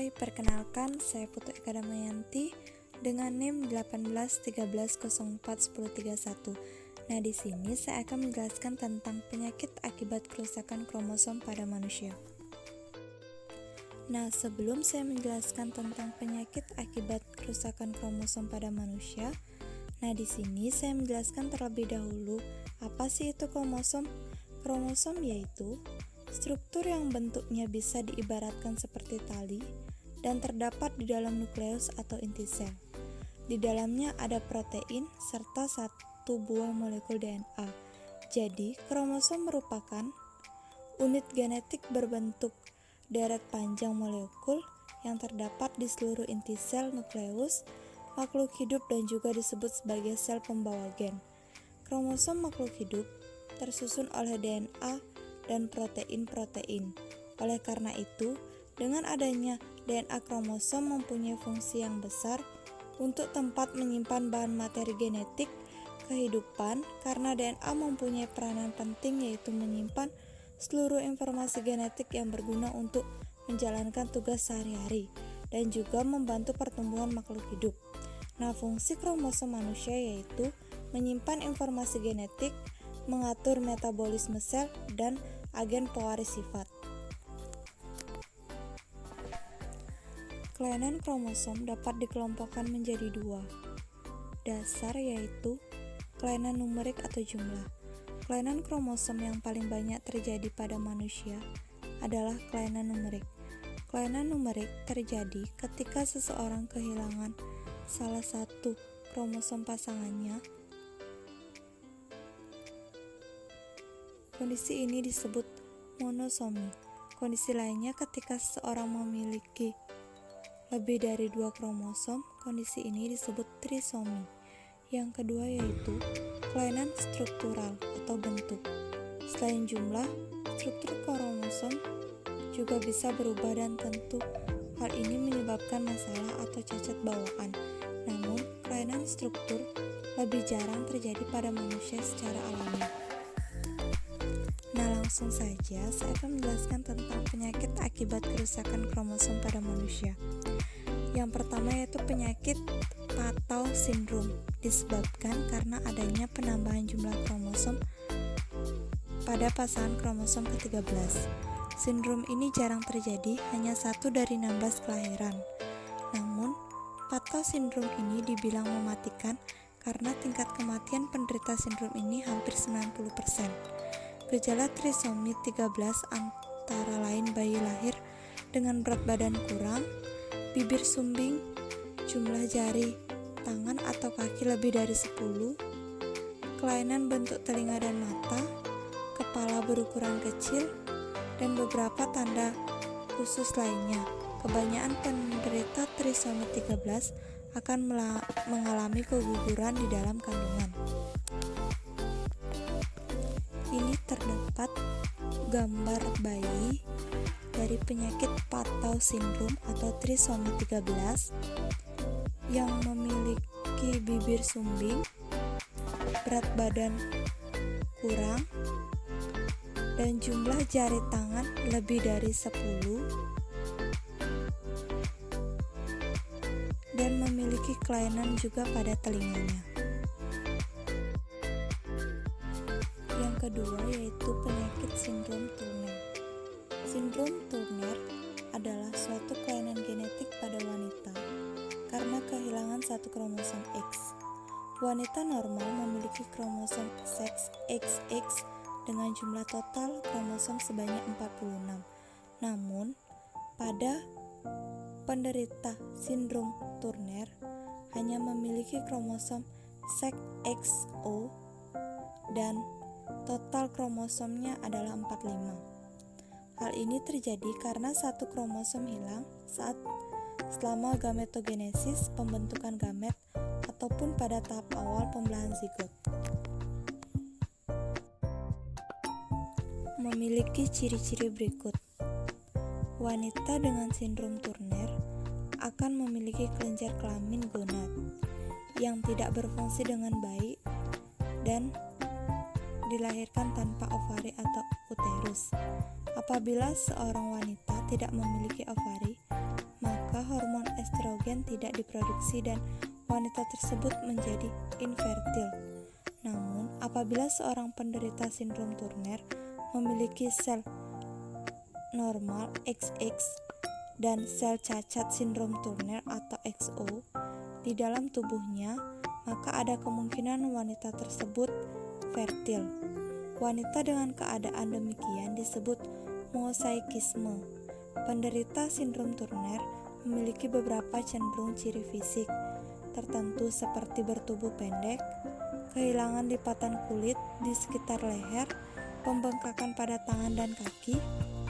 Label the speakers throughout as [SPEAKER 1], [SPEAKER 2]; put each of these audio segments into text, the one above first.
[SPEAKER 1] Hai, perkenalkan saya Putu Eka Damayanti dengan NIM 1813041031. Nah, di sini saya akan menjelaskan tentang penyakit akibat kerusakan kromosom pada manusia. Nah, sebelum saya menjelaskan tentang penyakit akibat kerusakan kromosom pada manusia, di sini saya menjelaskan terlebih dahulu apa sih itu kromosom. Kromosom yaitu struktur yang bentuknya bisa diibaratkan seperti tali dan terdapat di dalam nukleus atau inti sel. Di dalamnya ada protein serta satu buah molekul DNA. Jadi, kromosom merupakan unit genetik berbentuk deret panjang molekul yang terdapat di seluruh inti sel nukleus makhluk hidup dan juga disebut sebagai sel pembawa gen. Kromosom makhluk hidup tersusun oleh DNA dan protein-protein. Oleh karena itu, dengan adanya DNA kromosom mempunyai fungsi yang besar untuk tempat menyimpan bahan materi genetik kehidupan karena DNA mempunyai peranan penting yaitu menyimpan seluruh informasi genetik yang berguna untuk menjalankan tugas sehari-hari dan juga membantu pertumbuhan makhluk hidup. Nah, fungsi kromosom manusia yaitu menyimpan informasi genetik, mengatur metabolisme sel, dan agen pewaris sifat. Kelainan kromosom dapat dikelompokkan menjadi dua. Dasar yaitu kelainan numerik atau jumlah. Kelainan kromosom yang paling banyak terjadi pada manusia adalah kelainan numerik. Kelainan numerik terjadi ketika seseorang kehilangan salah satu kromosom pasangannya. Kondisi ini disebut monosomi. Kondisi lainnya ketika seseorang memiliki lebih dari 2 kromosom, kondisi ini disebut trisomi. Yang kedua yaitu kelainan struktural atau bentuk. Selain jumlah, struktur kromosom juga bisa berubah dan tentu hal ini menyebabkan masalah atau cacat bawaan. Namun, kelainan struktur lebih jarang terjadi pada manusia secara alami. Langsung saja, saya akan menjelaskan tentang penyakit akibat kerusakan kromosom pada manusia. Yang pertama yaitu penyakit Patau Syndrome, disebabkan karena adanya penambahan jumlah kromosom pada pasangan kromosom ke-13. Sindrom ini jarang terjadi, hanya 1 dari 16 kelahiran. Namun, Patau Syndrome ini dibilang mematikan karena tingkat kematian penderita sindrom ini hampir 90%. Gejala trisomi 13 antara lain bayi lahir dengan berat badan kurang, bibir sumbing, jumlah jari, tangan atau kaki lebih dari 10, kelainan bentuk telinga dan mata, kepala berukuran kecil, dan beberapa tanda khusus lainnya. Kebanyakan penderita trisomi 13 akan mengalami keguguran di dalam kandungan. Ini terdapat gambar bayi dari penyakit Patau Syndrome atau trisomi 13 yang memiliki bibir sumbing, berat badan kurang, dan jumlah jari tangan lebih dari 10 dan memiliki kelainan juga pada telinganya. Yang kedua yaitu penyakit sindrom Turner. Sindrom Turner adalah suatu kelainan genetik pada wanita karena kehilangan satu kromosom X. Wanita normal memiliki kromosom seks XX dengan jumlah total kromosom sebanyak 46. Namun, pada penderita sindrom Turner hanya memiliki kromosom seks XO dan total kromosomnya adalah 45. Hal ini terjadi karena satu kromosom hilang selama gametogenesis, pembentukan gamet, ataupun pada tahap awal pembelahan zigot. Memiliki ciri-ciri berikut. Wanita dengan sindrom Turner akan memiliki kelenjar kelamin gonad yang tidak berfungsi dengan baik dan dilahirkan tanpa ovari atau uterus. Apabila seorang wanita tidak memiliki ovari, maka maka hormon estrogen tidak diproduksi dan wanita tersebut menjadi infertil. Namun, apabila seorang penderita sindrom Turner memiliki sel normal XX dan sel cacat sindrom Turner atau XO di dalam tubuhnya, maka ada kemungkinan wanita tersebut fertil. Wanita dengan keadaan demikian disebut mosaikisme. Penderita sindrom Turner memiliki beberapa cenderung ciri fisik tertentu seperti bertubuh pendek, kehilangan lipatan kulit di sekitar leher, pembengkakan pada tangan dan kaki,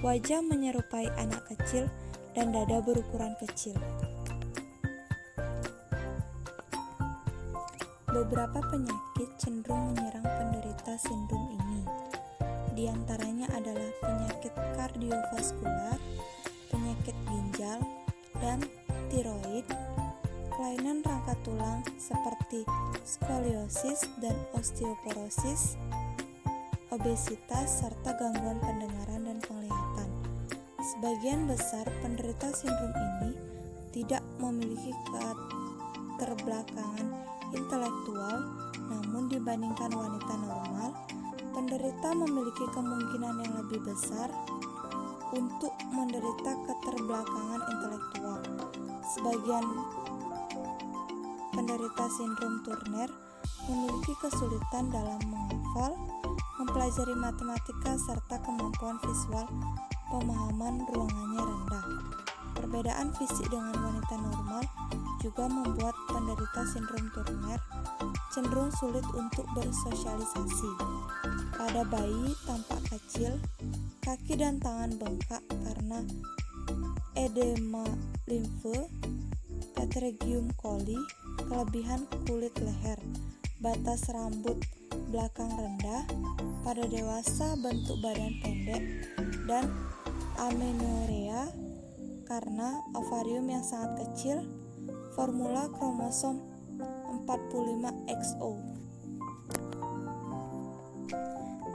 [SPEAKER 1] wajah menyerupai anak kecil, dan dada berukuran kecil. Beberapa penyakit cenderung menyerang penderita sindrom ini. Di antaranya adalah penyakit kardiovaskular, penyakit ginjal, dan tiroid, kelainan rangka tulang seperti skoliosis dan osteoporosis, obesitas, serta gangguan pendengaran dan penglihatan. Sebagian besar penderita sindrom ini tidak memiliki keterbelakangan intelektual, namun dibandingkan wanita normal, penderita memiliki kemungkinan yang lebih besar untuk menderita keterbelakangan intelektual. Sebagian penderita sindrom Turner memiliki kesulitan dalam menghafal, mempelajari matematika, serta kemampuan visual pemahaman ruangannya rendah. Perbedaan fisik dengan wanita normal juga membuat penderita sindrom Turner cenderung sulit untuk bersosialisasi. Pada bayi tampak kecil, kaki dan tangan bengkak karena edema limfe, Peteregium coli, kelebihan kulit leher, batas rambut belakang rendah. Pada dewasa bentuk badan pendek dan amenorrea karena ovarium yang sangat kecil, formula kromosom 45XO.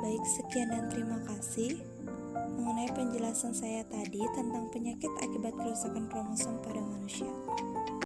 [SPEAKER 1] Baik, sekian dan terima kasih mengenai penjelasan saya tadi tentang penyakit akibat kerusakan kromosom pada manusia.